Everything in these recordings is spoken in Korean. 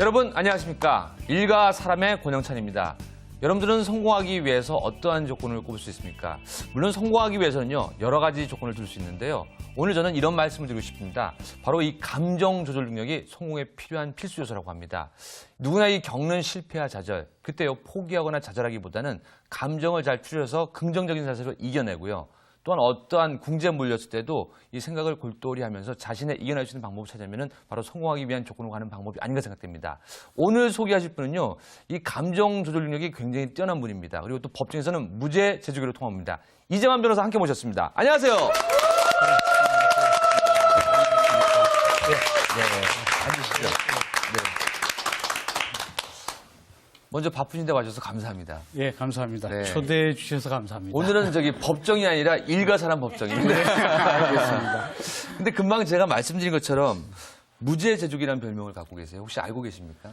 여러분 안녕하십니까? 일가 사람의 권영찬입니다. 여러분들은 성공하기 위해서 어떠한 조건을 꼽을 수 있습니까? 물론 성공하기 위해서는요, 여러 가지 조건을 들 수 있는데요. 오늘 저는 이런 말씀을 드리고 싶습니다. 바로 이 감정 조절 능력이 성공에 필요한 필수 요소라고 합니다. 누구나 이 겪는 실패와 좌절, 그때요 포기하거나 좌절하기보다는 감정을 잘 추려서 긍정적인 자세로 이겨내고요. 또한 어떠한 궁지에 몰렸을 때도 이 생각을 골똘히 하면서 자신의 이겨낼 수 있는 방법을 찾으면 바로 성공하기 위한 조건으로 가는 방법이 아닌가 생각됩니다. 오늘 소개하실 분은요, 이 감정 조절 능력이 굉장히 뛰어난 분입니다. 그리고 또 법정에서는 무죄 제주기로 통합니다. 이재만 변호사 함께 모셨습니다. 안녕하세요. 앉으시죠. 네. 먼저 바쁘신데 와주셔서 감사합니다. 예, 감사합니다. 네. 초대해 주셔서 감사합니다. 오늘은 법정이 아니라 일가사람 법정입니다. 알겠습니다. 근데 금방 제가 말씀드린 것처럼 무죄 제족이라는 별명을 갖고 계세요. 혹시 알고 계십니까?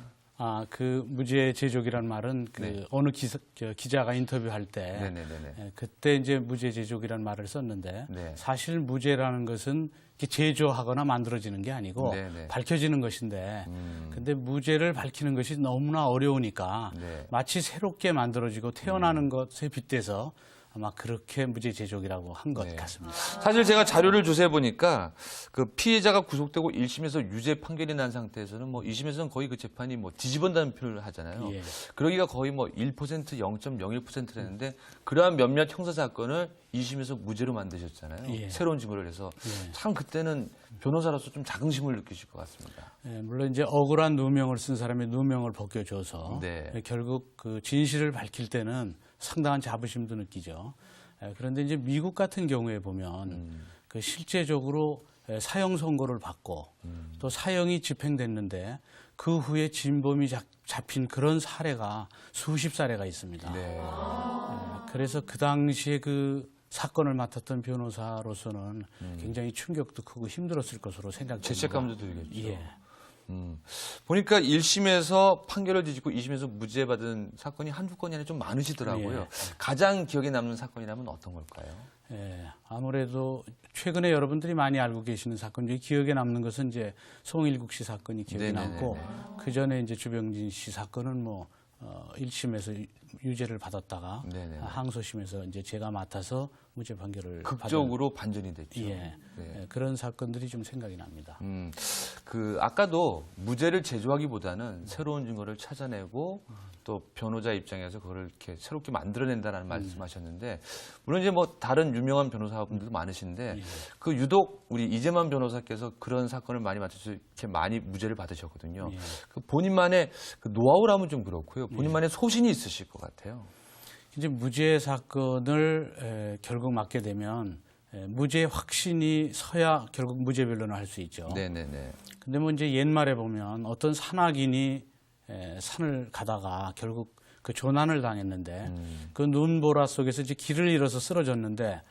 그 무죄 제족이라는 말은 네. 어느 기자가 인터뷰할 때 네네네. 그때 이제 무죄 제족이라는 말을 썼는데 네. 사실 무죄라는 것은 이렇게 제조하거나 만들어지는 게 아니고 네네. 밝혀지는 것인데 근데 무죄를 밝히는 것이 너무나 어려우니까 네. 마치 새롭게 만들어지고 태어나는 것에 빗대서 아마 그렇게 무죄 제족이라고 한 것 네. 같습니다. 사실 제가 자료를 조사해 보니까 그 피해자가 구속되고 1심에서 유죄 판결이 난 상태에서는 2심에서는 거의 그 재판이 뒤집어진다는 표현을 하잖아요. 예. 그러기가 거의 1%, 0.01%랬는데 그러한 몇몇 형사 사건을 2심에서 무죄로 만드셨잖아요. 예. 새로운 증거를 해서 예. 참 그때는 변호사로서 좀 자긍심을 느끼실 것 같습니다. 물론 이제 억울한 누명을 쓴 사람의 누명을 벗겨줘서 네. 결국 그 진실을 밝힐 때는 상당한 자부심도 느끼죠. 그런데 이제 미국 같은 경우에 보면 그 실제적으로 사형 선고를 받고 또 사형이 집행됐는데 그 후에 진범이 잡힌 그런 사례가 수십 사례가 있습니다. 네. 그래서 그 당시에 그 사건을 맡았던 변호사로서는 굉장히 충격도 크고 힘들었을 것으로 생각됩니다. 죄책감도 들겠죠. 예. 보니까 1심에서 판결을 뒤집고 2심에서 무죄 받은 사건이 한두 건이 아니라 좀 많으시더라고요. 예. 가장 기억에 남는 사건이라면 어떤 걸까요? 아무래도 최근에 여러분들이 많이 알고 계시는 사건 중에 기억에 남는 것은 이제 송일국 씨 사건이 기억에 네네네네. 남고 그 전에 이제 주병진 씨 사건은 1심에서 유죄를 받았다가 네네네. 항소심에서 이제 제가 맡아서 무죄 판결을 극적으로 반전이 됐죠. 예. 네. 그런 사건들이 좀 생각이 납니다. 아까도 무죄를 제조하기보다는 새로운 증거를 찾아내고 또 변호자 입장에서 그걸 이렇게 새롭게 만들어낸다는 말씀하셨는데, 물론 이제 다른 유명한 변호사분들도 많으신데, 예. 그 유독 우리 이재만 변호사께서 그런 사건을 많이 맡으셔서 이렇게 많이 무죄를 받으셨거든요. 예. 그 본인만의 그 노하우라면 좀 그렇고요. 본인만의 소신이 있으실 것 같아요. 이제 무죄 사건을 결국 맡게 되면 무죄 확신이 서야 결국 무죄 변론을 할 수 있죠. 네네네. 근데 이제 옛말에 보면 어떤 산악인이 산을 가다가 결국 그 조난을 당했는데 그 눈보라 속에서 이제 길을 잃어서 쓰러졌는데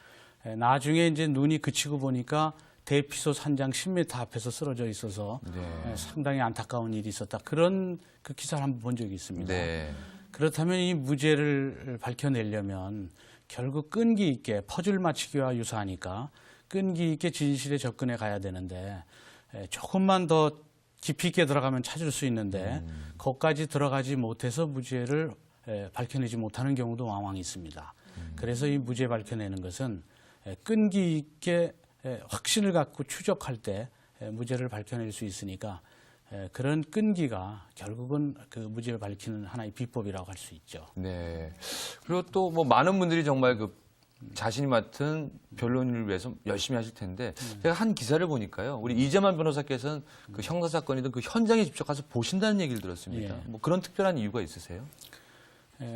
나중에 이제 눈이 그치고 보니까 대피소 산장 10m 앞에서 쓰러져 있어서 네. 상당히 안타까운 일이 있었다. 그런 그 기사를 한번 본 적이 있습니다. 네. 그렇다면 이 무죄를 밝혀내려면 결국 끈기 있게 퍼즐 맞추기와 유사하니까 끈기 있게 진실에 접근해 가야 되는데 조금만 더 깊이 있게 들어가면 찾을 수 있는데 거기까지 들어가지 못해서 무죄를 밝혀내지 못하는 경우도 왕왕 있습니다. 그래서 이 무죄 밝혀내는 것은 끈기 있게 확신을 갖고 추적할 때 무죄를 밝혀낼 수 있으니까 그런 끈기가 결국은 그 무죄를 밝히는 하나의 비법이라고 할 수 있죠. 네. 그리고 또 많은 분들이 정말 그 자신이 맡은 변론을 위해서 열심히 하실 텐데, 제가 한 기사를 보니까요, 우리 이재만 변호사께서는 그 형사 사건이든 그 현장에 직접 가서 보신다는 얘기를 들었습니다. 예. 그런 특별한 이유가 있으세요?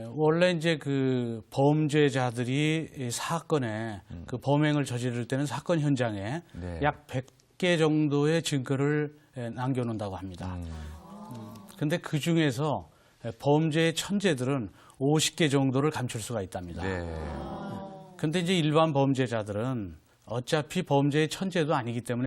원래 이제 그 범죄자들이 이 사건에 그 범행을 저지를 때는 사건 현장에 네. 약 100개 정도의 증거를 남겨놓는다고 합니다. 근데 그 중에서 범죄의 천재들은 50개 정도를 감출 수가 있답니다. 네. 근데 이제 일반 범죄자들은 어차피 범죄의 천재도 아니기 때문에